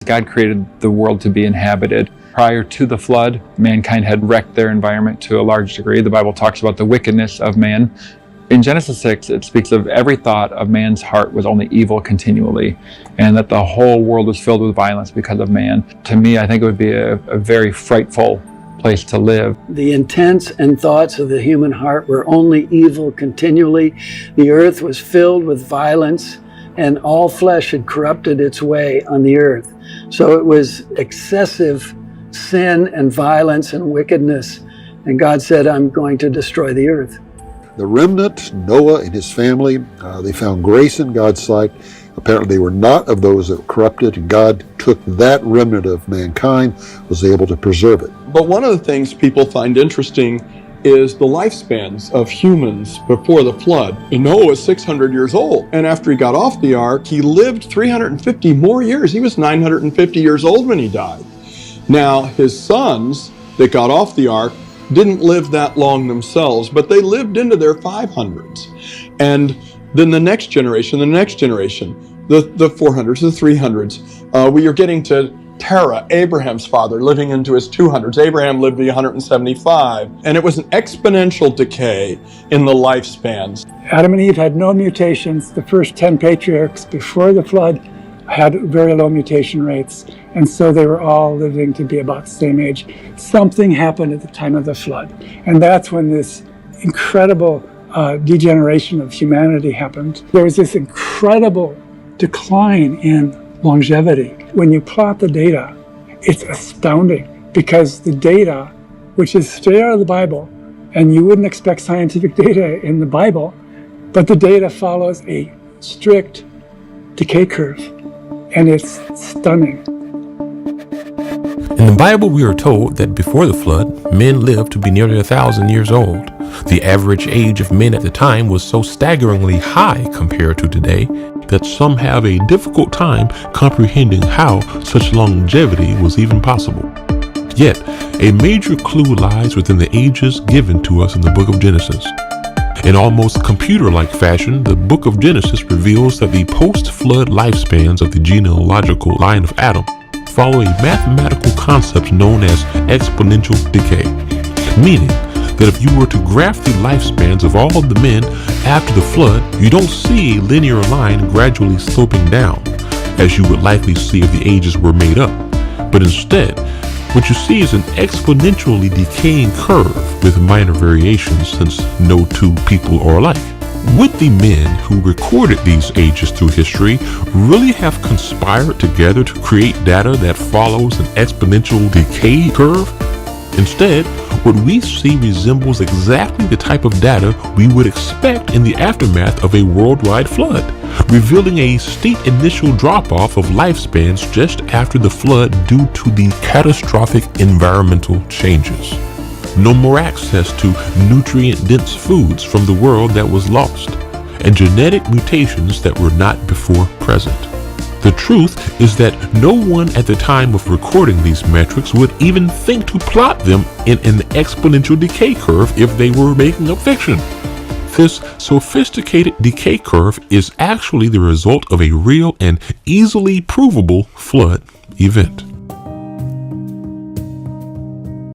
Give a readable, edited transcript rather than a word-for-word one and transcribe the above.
God created the world to be inhabited. Prior to the flood, mankind had wrecked their environment to a large degree. The Bible talks about the wickedness of man. In Genesis 6, it speaks of every thought of man's heart was only evil continually, and that the whole world was filled with violence because of man. To me, I think it would be a very frightful place to live. The intents and thoughts of the human heart were only evil continually. The earth was filled with violence, and all flesh had corrupted its way on the earth. So it was excessive sin and violence and wickedness. And God said, I'm going to destroy the earth. The remnant, Noah and his family, they found grace in God's sight. Apparently they were not of those that were corrupted, and God took that remnant of mankind, was able to preserve it. But one of the things people find interesting is the lifespans of humans before the flood. And Noah was 600 years old, and after he got off the ark, he lived 350 more years. He was 950 years old when he died. Now, his sons that got off the ark didn't live that long themselves, but they lived into their 500s. And then the next generation, the 400s, the 300s, we are getting to Terah, Abraham's father, living into his 200s. Abraham lived to 175. And it was an exponential decay in the lifespans. Adam and Eve had no mutations. The first 10 patriarchs before the flood had very low mutation rates, and so they were all living to be about the same age. Something happened at the time of the flood, and that's when this incredible degeneration of humanity happened. There was this incredible decline in longevity. When you plot the data, it's astounding, because the data, which is straight out of the Bible, and you wouldn't expect scientific data in the Bible, but the data follows a strict decay curve, and it's stunning. In the Bible, we are told that before the flood, men lived to be nearly 1,000 years old. The average age of men at the time was so staggeringly high compared to today that some have a difficult time comprehending how such longevity was even possible. Yet, a major clue lies within the ages given to us in the book of Genesis. In almost computer-like fashion, the book of Genesis reveals that the post-flood lifespans of the genealogical line of Adam follow a mathematical concept known as exponential decay, meaning that if you were to graph the lifespans of all of the men after the flood, you don't see a linear line gradually sloping down, as you would likely see if the ages were made up, but instead, what you see is an exponentially decaying curve with minor variations, since no two people are alike. Would the men who recorded these ages through history really have conspired together to create data that follows an exponential decay curve? Instead, what we see resembles exactly the type of data we would expect in the aftermath of a worldwide flood, revealing a steep initial drop-off of lifespans just after the flood due to the catastrophic environmental changes. No more access to nutrient-dense foods from the world that was lost, and genetic mutations that were not before present. The truth is that no one at the time of recording these metrics would even think to plot them in an exponential decay curve if they were making up fiction. This sophisticated decay curve is actually the result of a real and easily provable flood event.